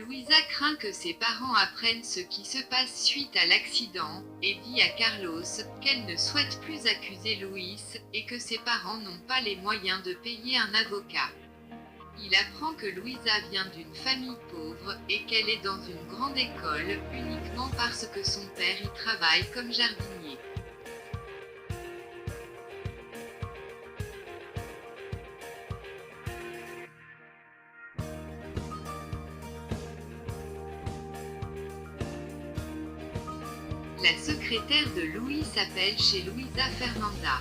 Luisa craint que ses parents apprennent ce qui se passe suite à l'accident, et dit à Carlos qu'elle ne souhaite plus accuser Luis, et que ses parents n'ont pas les moyens de payer un avocat. Il apprend que Luisa vient d'une famille pauvre, et qu'elle est dans une grande école, uniquement parce que son père y travaille comme jardinier. La secrétaire de Luis appelle chez Luisa Fernanda.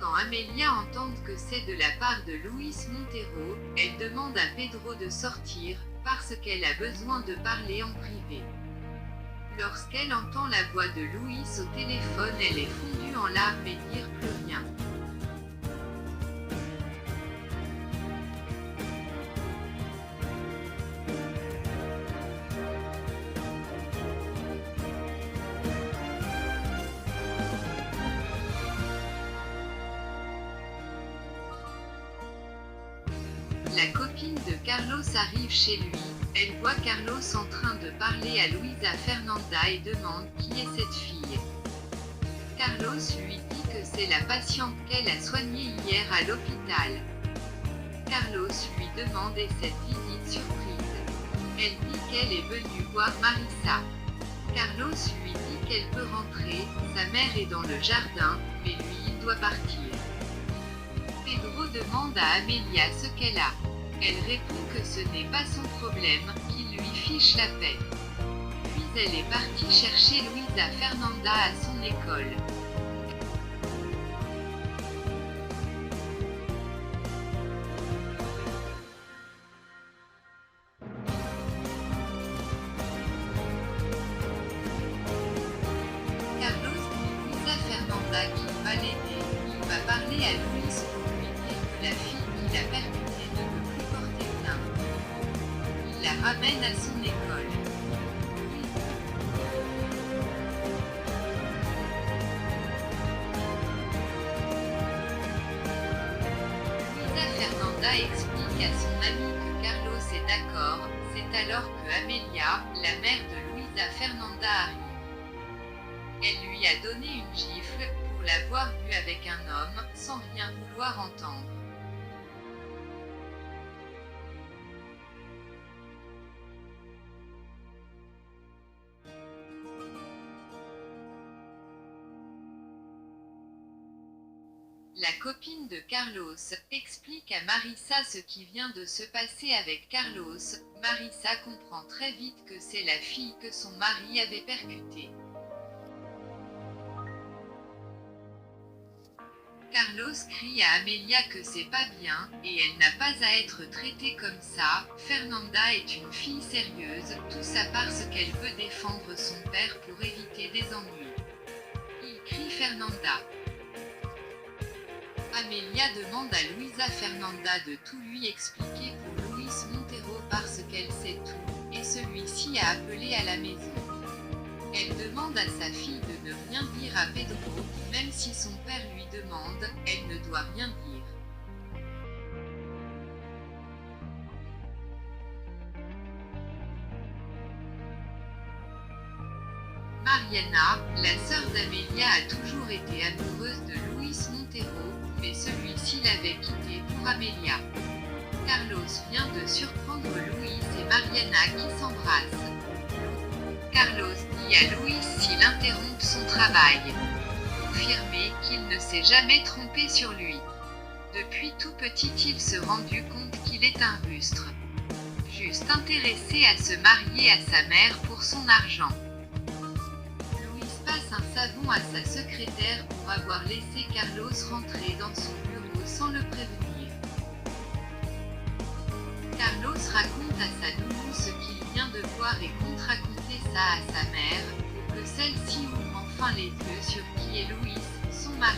Quand Amelia entend que c'est de la part de Luis Montero, elle demande à Pedro de sortir, parce qu'elle a besoin de parler en privé. Lorsqu'elle entend la voix de Luis au téléphone, elle est fondue en larmes et dire plus rien. La copine de Carlos arrive chez lui, elle voit Carlos en train de parler à Luisa Fernanda et demande qui est cette fille. Carlos lui dit que c'est la patiente qu'elle a soignée hier à l'hôpital. Carlos lui demande et cette visite surprise. Elle dit qu'elle est venue voir Marissa. Carlos lui dit qu'elle peut rentrer, sa mère est dans le jardin, mais lui il doit partir. Pedro demande à Amelia ce qu'elle a. Elle répond que ce n'est pas son problème, qu'il lui fiche la paix. Puis elle est partie chercher Luisa Fernanda à son école. Carlos dit Luisa Fernanda qu'il va l'aider, il va parler à Luis pour lui dire que la fille qu'il a percutée ne peut plus porter plainte. Il la ramène à son école. Luisa Fernanda explique à son ami que Carlos est d'accord, c'est alors que Amelia, la mère de Luisa Fernanda arrive. Elle lui a donné une gifle, pour l'avoir vue avec un homme, sans rien vouloir entendre. La copine de Carlos explique à Marissa ce qui vient de se passer avec Carlos. Marissa comprend très vite que c'est la fille que son mari avait percutée. Carlos crie à Amelia que c'est pas bien, et elle n'a pas à être traitée comme ça. Fernanda est une fille sérieuse, tout ça parce qu'elle veut défendre son père pour éviter des ennuis. Il crie Fernanda. Amelia demande à Luisa Fernanda de tout lui expliquer pour Luis Montero parce qu'elle sait tout, et celui-ci a appelé à la maison. Elle demande à sa fille de ne rien dire à Pedro, même si son père lui demande, elle ne doit rien dire. Mariana, la sœur d'Amelia, a toujours été amoureuse de Luis Montero, mais celui-ci l'avait quittée pour Amelia. Carlos vient de surprendre Luis et Mariana qui s'embrassent. Carlos dit à Luis s'il interrompt son travail. Confirmer qu'il ne s'est jamais trompé sur lui. Depuis tout petit il se rendu compte qu'il est un rustre. Juste intéressé à se marier à sa mère pour son argent. Luis passe un savon à sa secrétaire pour avoir laissé Carlos rentrer dans son bureau sans le prévenir. Carlos raconte à sa nounou ce qu'il vient de voir et compte raconter ça à sa mère, pour que celle-ci ouvre enfin les yeux sur qui est Luis, son mari.